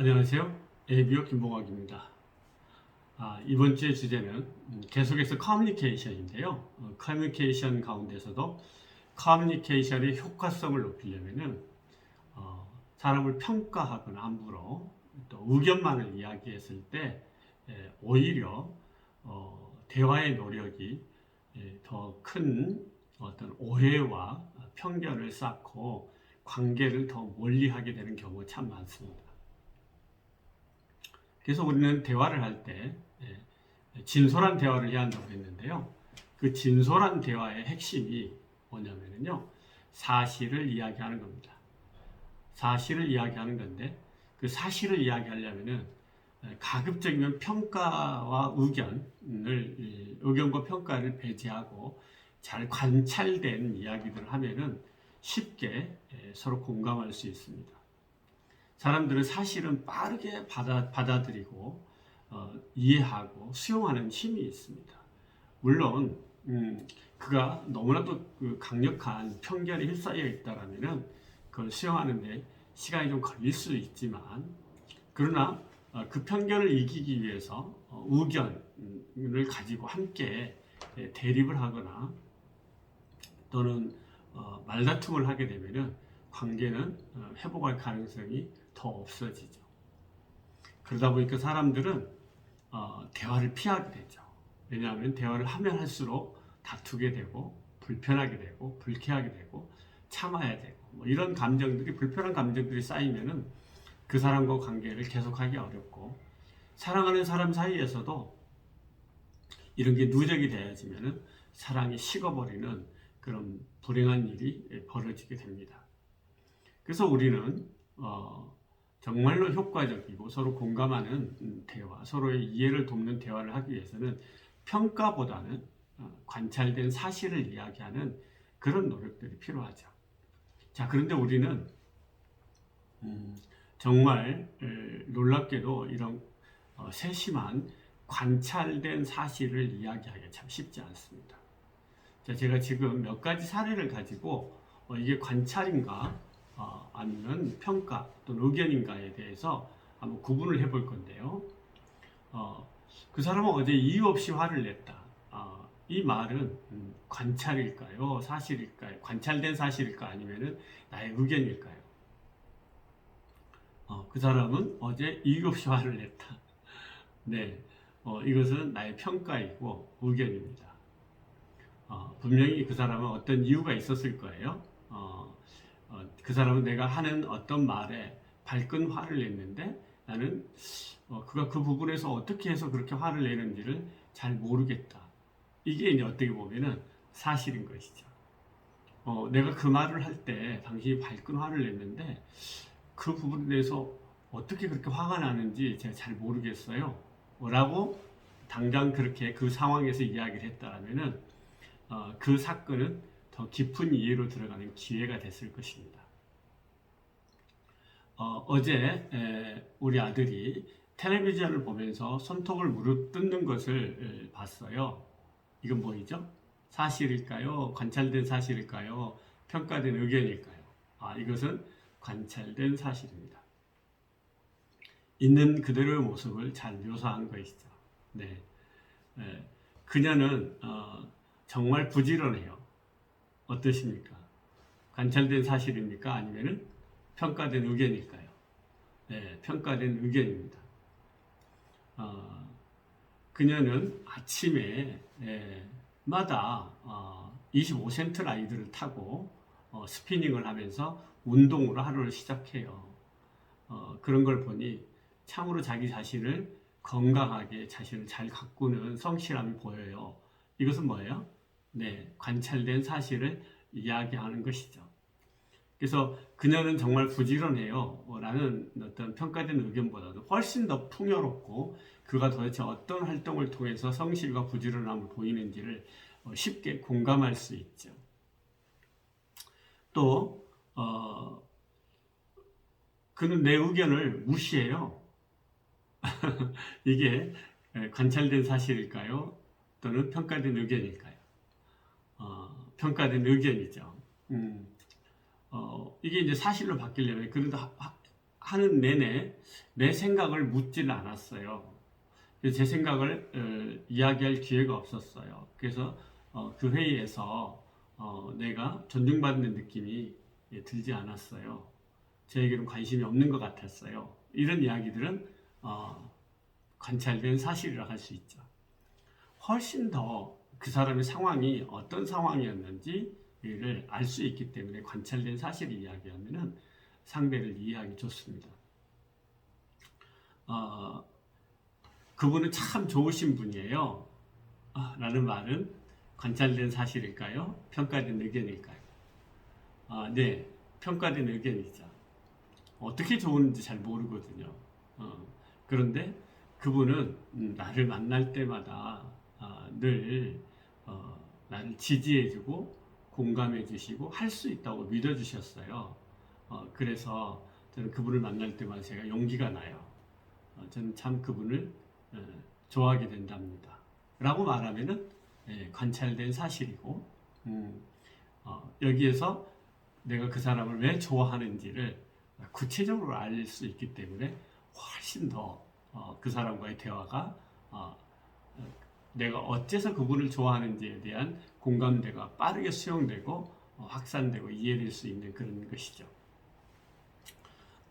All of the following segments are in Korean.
안녕하세요. ABO 김봉학입니다. 이번 주의 주제는 계속해서 커뮤니케이션인데요. 커뮤니케이션 가운데서도 커뮤니케이션의 효과성을 높이려면은 사람을 평가하거나 함부로 또 의견만을 이야기했을 때 오히려 대화의 노력이 더 큰 어떤 오해와 편견을 쌓고 관계를 더 멀리하게 되는 경우가 참 많습니다. 그래서 우리는 대화를 할 때 진솔한 대화를 해야 한다고 했는데요. 그 진솔한 대화의 핵심이 뭐냐면요. 사실을 이야기하는 겁니다. 사실을 이야기하는 건데 그 사실을 이야기하려면은 가급적이면 평가와 의견과 평가를 배제하고 잘 관찰된 이야기들을 하면은 쉽게 서로 공감할 수 있습니다. 사람들은 사실은 빠르게 받아들이고 이해하고 수용하는 힘이 있습니다. 물론 그가 너무나도 강력한 편견에 휩싸여 있다라면은 그걸 수용하는데 시간이 좀 걸릴 수 있지만, 그러나 그 편견을 이기기 위해서 의견을 가지고 함께 대립을 하거나 또는 말다툼을 하게 되면은 관계는 회복할 가능성이 더 없어지죠. 그러다 보니까 사람들은 대화를 피하게 되죠. 왜냐하면 대화를 하면 할수록 다투게 되고 불편하게 되고 불쾌하게 되고 참아야 되고 뭐 이런 감정들이, 불편한 감정들이 쌓이면은 그 사람과 관계를 계속하기 어렵고, 사랑하는 사람 사이에서도 이런 게 누적이 되어지면은 사랑이 식어버리는 그런 불행한 일이 벌어지게 됩니다. 그래서 우리는 정말로 효과적이고 서로 공감하는 대화, 서로의 이해를 돕는 대화를 하기 위해서는 평가보다는 관찰된 사실을 이야기하는 그런 노력들이 필요하죠. 자, 그런데 우리는 정말 놀랍게도 이런 세심한 관찰된 사실을 이야기하기가 참 쉽지 않습니다. 자, 제가 지금 몇 가지 사례를 가지고 이게 관찰인가 아니면 평가 또는 의견인가에 대해서 한번 구분을 해볼 건데요. 그 사람은 어제 이유 없이 화를 냈다. 이 말은 관찰일까요? 사실일까요? 관찰된 사실일까? 아니면은 나의 의견일까요? 그 사람은 어제 이유 없이 화를 냈다. 네, 이것은 나의 평가이고 의견입니다. 분명히 그 사람은 어떤 이유가 있었을 거예요. 그 사람은 내가 하는 어떤 말에 발끈 화를 냈는데 나는 그가 그 부분에서 어떻게 해서 그렇게 화를 내는지를 잘 모르겠다. 이게 이제 어떻게 보면은 사실인 것이죠. 내가 그 말을 할 때 당신이 발끈 화를 냈는데 그 부분에 대해서 어떻게 그렇게 화가 나는지 제가 잘 모르겠어요. 라고 당장 그렇게 그 상황에서 이야기를 했다라면은 그 사건은 더 깊은 이해로 들어가는 기회가 됐을 것입니다. 어제 우리 아들이 텔레비전을 보면서 손톱을 무릎 뜯는 것을 봤어요. 이건 뭐이죠? 사실일까요? 관찰된 사실일까요? 평가된 의견일까요? 이것은 관찰된 사실입니다. 있는 그대로의 모습을 잘 묘사한 것이죠. 네. 그녀는 정말 부지런해요. 어떠십니까? 관찰된 사실입니까? 아니면은 평가된 의견일까요? 네, 평가된 의견입니다. 그녀는 아침에 마다 25센트 라이드를 타고 스피닝을 하면서 운동으로 하루를 시작해요. 그런 걸 보니 참으로 자기 자신을 건강하게 자신을 잘 가꾸는 성실함이 보여요. 이것은 뭐예요? 네, 관찰된 사실을 이야기하는 것이죠. 그래서 그녀는 정말 부지런해요 라는 어떤 평가된 의견보다도 훨씬 더 풍요롭고 그가 도대체 어떤 활동을 통해서 성실과 부지런함을 보이는지를 쉽게 공감할 수 있죠. 또 그는 내 의견을 무시해요. 이게 관찰된 사실일까요? 또는 평가된 의견일까요? 평가된 의견이죠. 이게 이제 사실로 바뀌려면 그래도 하는 내내 내 생각을 묻지는 않았어요. 제 생각을 이야기할 기회가 없었어요. 그래서 그 회의에서 내가 존중받는 느낌이 들지 않았어요. 저에게는 관심이 없는 것 같았어요. 이런 이야기들은 관찰된 사실이라 할 수 있죠. 훨씬 더 그 사람의 상황이 어떤 상황이었는지를 알 수 있기 때문에 관찰된 사실을 이야기하면 상대를 이해하기 좋습니다. 그분은 참 좋으신 분이에요. 라는 말은 관찰된 사실일까요? 평가된 의견일까요? 네, 평가된 의견이죠. 어떻게 좋은지 잘 모르거든요. 그런데 그분은 나를 만날 때마다 늘 나를 지지해주고 공감해주시고 할 수 있다고 믿어주셨어요. 그래서 저는 그분을 만날 때마다 제가 용기가 나요. 저는 참 그분을 좋아하게 된답니다. 라고 말하면은 관찰된 사실이고, 여기에서 내가 그 사람을 왜 좋아하는지를 구체적으로 알 수 있기 때문에 훨씬 더 그 사람과의 대화가 내가 어째서 그분을 좋아하는지에 대한 공감대가 빠르게 수용되고 확산되고 이해될 수 있는 그런 것이죠.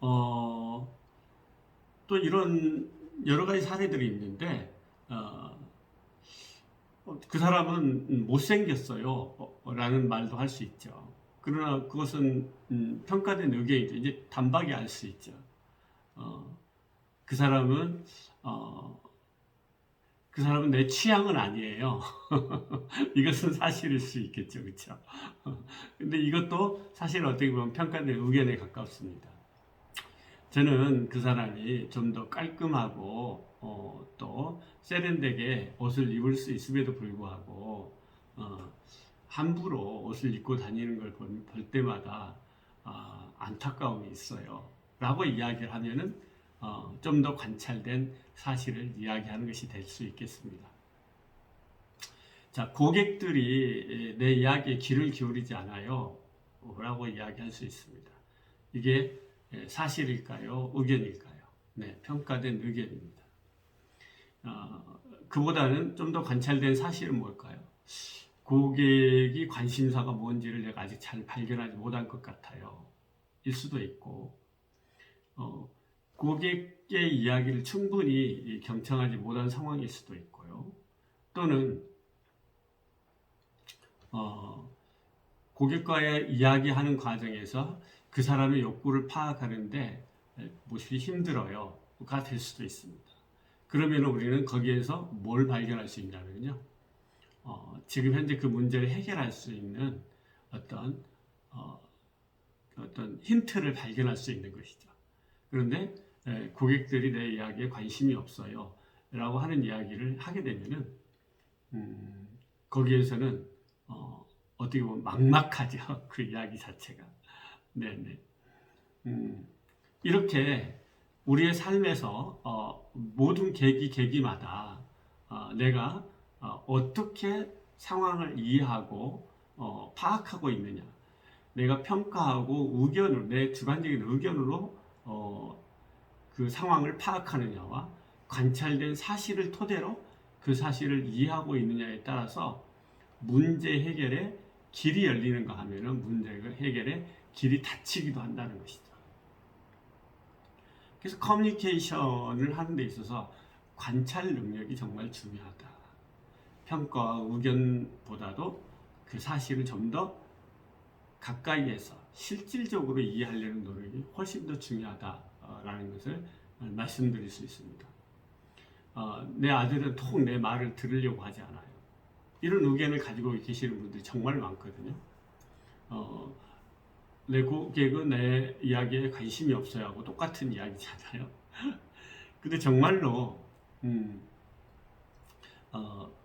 또 이런 여러 가지 사례들이 있는데 그 사람은 못생겼어요 라는 말도 할 수 있죠. 그러나 그것은 평가된 의견이죠. 이제 단박에 알 수 있죠. 그 사람은 내 취향은 아니에요. 이것은 사실일 수 있겠죠, 그렇죠? 근데 이것도 사실 어떻게 보면 평가된 의견에 가깝습니다. 저는 그 사람이 좀 더 깔끔하고 또 세련되게 옷을 입을 수 있음에도 불구하고 함부로 옷을 입고 다니는 걸 볼 때마다 안타까움이 있어요. 라고 이야기를 하면은 좀 더 관찰된 사실을 이야기하는 것이 될 수 있겠습니다. 자, 고객들이 내 이야기에 귀를 기울이지 않아요. 라고 이야기할 수 있습니다. 이게 사실일까요? 의견일까요? 네, 평가된 의견입니다. 그보다는 좀 더 관찰된 사실은 뭘까요? 고객이 관심사가 뭔지를 내가 아직 잘 발견하지 못한 것 같아요. 일 수도 있고, 고객의 이야기를 충분히 경청하지 못한 상황일 수도 있고요. 또는 고객과의 이야기하는 과정에서 그 사람의 욕구를 파악하는데 몹시 힘들어요가 될 수도 있습니다. 그러면 우리는 거기에서 뭘 발견할 수 있냐면요. 지금 현재 그 문제를 해결할 수 있는 어떤 힌트를 발견할 수 있는 것이죠. 그런데 고객들이 내 이야기에 관심이 없어요 라고 하는 이야기를 하게 되면은 거기에서는 어떻게 보면 막막하죠. 그 이야기 자체가. 네네. 이렇게 우리의 삶에서 모든 계기마다 내가 어떻게 상황을 이해하고 파악하고 있느냐, 내가 평가하고 의견을 내 주관적인 의견으로 그 상황을 파악하느냐와 관찰된 사실을 토대로 그 사실을 이해하고 있느냐에 따라서 문제 해결에 길이 열리는가 하면은 문제 해결에 길이 닫히기도 한다는 것이죠. 그래서 커뮤니케이션을 하는 데 있어서 관찰 능력이 정말 중요하다. 평가와 의견보다도 그 사실을 좀 더 가까이에서 실질적으로 이해하려는 노력이 훨씬 더 중요하다라는 것을 말씀드릴 수 있습니다. 내 아들은 통 내 말을 들으려고 하지 않아요. 이런 의견을 가지고 계시는 분들이 정말 많거든요. 내 고객은 내 이야기에 관심이 없어요 하고 똑같은 이야기잖아요. 근데 정말로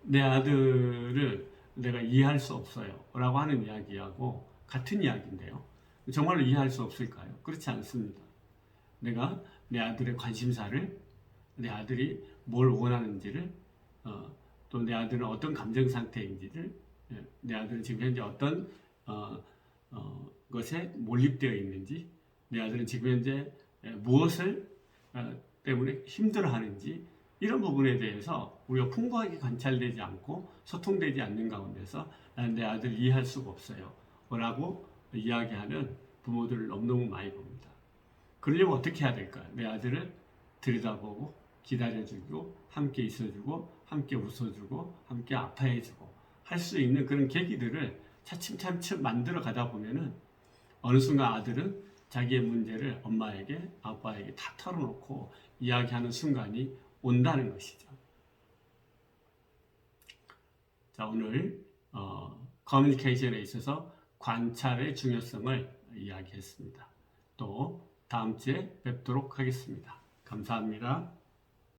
내 아들을 내가 이해할 수 없어요 라고 하는 이야기하고 같은 이야기인데요. 정말로 이해할 수 없을까요? 그렇지 않습니다. 내가 내 아들의 관심사를, 내 아들이 뭘 원하는지를, 또 내 아들은 어떤 감정 상태인지를, 내 아들은 지금 현재 어떤 것에 몰입되어 있는지, 내 아들은 지금 현재 무엇을 때문에 힘들어하는지 이런 부분에 대해서 우리가 풍부하게 관찰되지 않고 소통되지 않는 가운데서 나는 내 아들을 이해할 수가 없어요 라고 이야기하는 부모들을 너무너무 많이 봅니다. 그러려면 어떻게 해야 될까요? 내 아들을 들여다보고 기다려주고 함께 있어주고 함께 웃어주고 함께 아파해주고 할 수 있는 그런 계기들을 차츰차츰 만들어 가다 보면은 어느 순간 아들은 자기의 문제를 엄마에게 아빠에게 다 털어놓고 이야기하는 순간이 온다는 것이죠. 자, 오늘 커뮤니케이션에 있어서 관찰의 중요성을 이야기했습니다. 또 다음 주에 뵙도록 하겠습니다. 감사합니다.